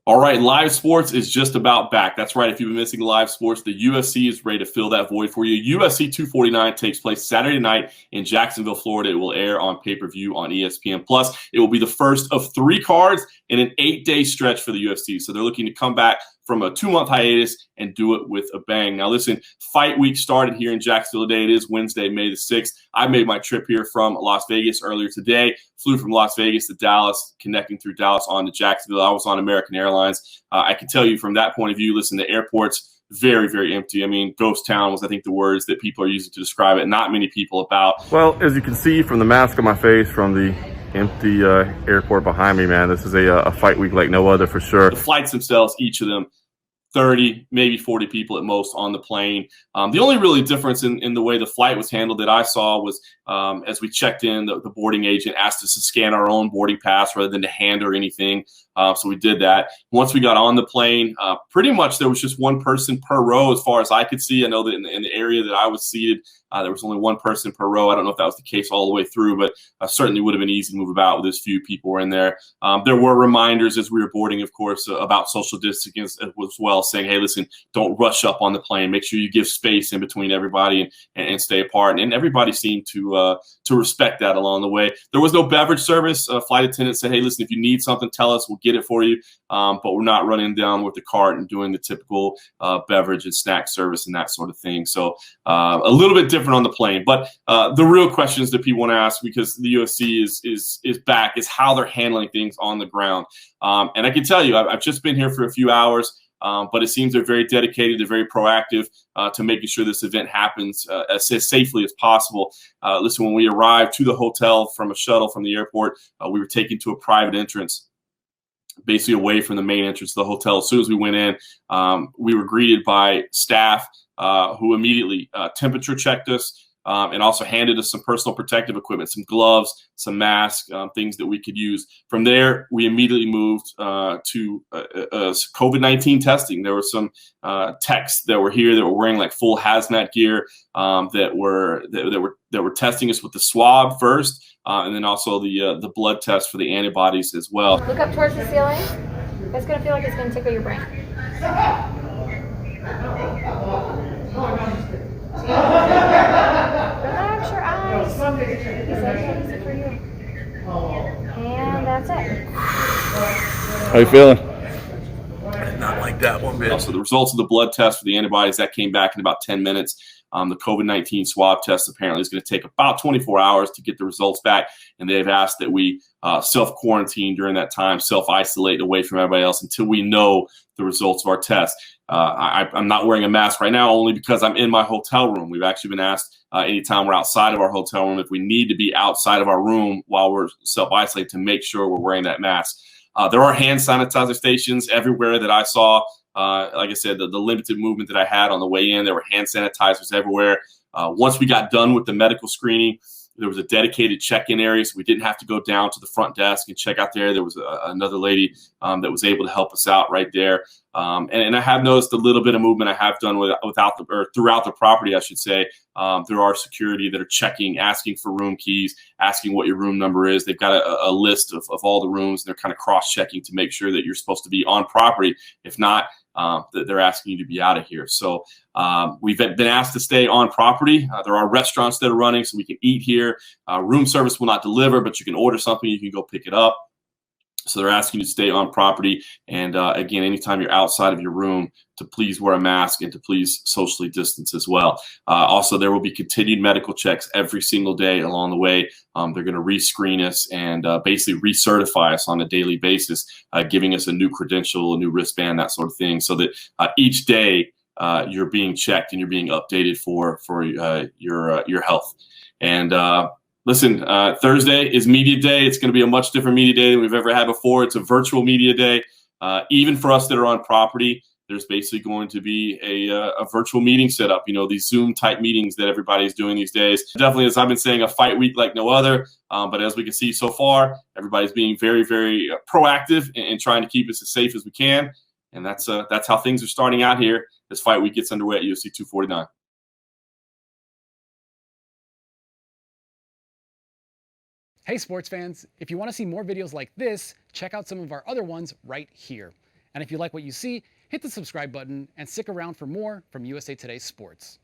All right, live sports is just about back. That's right. If you've been missing live sports, the UFC is ready to fill that void for you. UFC 249 takes place Saturday night in Jacksonville, Florida. It will air on pay-per-view on ESPN Plus. It will be the first of 3 cards in an 8-day stretch for the UFC. So they're looking to come back from a 2-month hiatus and do it with a bang. Now, listen, fight week started here in Jacksonville today. It is Wednesday, May the 6th. I made my trip here from Las Vegas earlier today, flew from Las Vegas to Dallas, connecting through Dallas on to Jacksonville. I was on American Airlines. I can tell you from that point of view, listen, the airport's very, very empty. I mean, ghost town was, I think, the words that people are using to describe it. Not many people about. Well, as you can see from the mask on my face, from the empty airport behind me, man, this is a fight week like no other for sure. The flights themselves, each of them, 30, maybe 40 people at most on the plane. The only really difference in the way the flight was handled that I saw was as we checked in, the boarding agent asked us to scan our own boarding pass rather than to hand her anything. So we did that. Once we got on the plane, pretty much there was just one person per row as far as I could see. I know that in the area that I was seated, there was only one person per row. I don't know if that was the case all the way through, but certainly would have been easy to move about with as few people were in there. There were reminders as we were boarding, of course, about social distancing as well, saying, hey, listen, don't rush up on the plane. Make sure you give space in between everybody and stay apart. And everybody seemed to respect that along the way. There was no beverage service. Flight attendant said, hey, listen, if you need something, tell us. We'll get it for you. But we're not running down with the cart and doing the typical beverage and snack service and that sort of thing. So a little bit different on the plane. But the real questions that people want to ask, because the UFC is back, is how they're handling things on the ground. And I can tell you, I've just been here for a few hours. But it seems they're very dedicated, they're very proactive to making sure this event happens as safely as possible. Listen, when we arrived to the hotel from a shuttle from the airport, we were taken to a private entrance, basically away from the main entrance of the hotel. As soon as we went in, we were greeted by staff who immediately temperature checked us. And also handed us some personal protective equipment, some gloves, some masks, things that we could use. From there, we immediately moved to COVID-19 testing. There were some techs that were here that were wearing like full hazmat gear that were testing us with the swab first, and then also the blood test for the antibodies as well. Look up towards the ceiling. It's gonna feel like it's gonna tickle your brain. Relax your eyes. He said easy for you. And that's it. How you feeling? Not like that one bit. So the results of the blood test for the antibodies, that came back in about 10 minutes. The COVID-19 swab test apparently is going to take about 24 hours to get the results back. And they've asked that we self-quarantine during that time, self-isolate away from everybody else until we know the results of our test. I'm not wearing a mask right now only because I'm in my hotel room. We've actually been asked anytime we're outside of our hotel room if we need to be outside of our room while we're self-isolated to make sure we're wearing that mask. There are hand sanitizer stations everywhere that I saw. Like I said, the limited movement that I had on the way in, there were hand sanitizers everywhere. Once we got done with the medical screening, there was a dedicated check-in area, so we didn't have to go down to the front desk and check out there. There was another lady that was able to help us out right there. And I have noticed a little bit of movement I have done throughout the property, I should say. There are security that are checking, asking for room keys, asking what your room number is. They've got a list of all the rooms, and they're kind of cross-checking to make sure that you're supposed to be on property. If not, they're asking you to be out of here. So we've been asked to stay on property. There are restaurants that are running, so we can eat here. Room service will not deliver, but you can order something. You can go pick it up. So they're asking you to stay on property. And again, anytime you're outside of your room, to please wear a mask and to please socially distance as well. Also, there will be continued medical checks every single day along the way. They're going to rescreen us and basically recertify us on a daily basis, giving us a new credential, a new wristband, that sort of thing, so that each day you're being checked and you're being updated for your health. And listen, Thursday is media day. It's going to be a much different media day than we've ever had before. It's a virtual media day. Even for us that are on property, there's basically going to be a virtual meeting set up, these Zoom type meetings that everybody's doing these days. Definitely, as I've been saying, a fight week like no other. But as we can see so far, everybody's being very, very proactive in trying to keep us as safe as we can. And that's how things are starting out here as fight week gets underway at UFC 249. Hey sports fans, if you want to see more videos like this, check out some of our other ones right here. And if you like what you see, hit the subscribe button and stick around for more from USA Today Sports.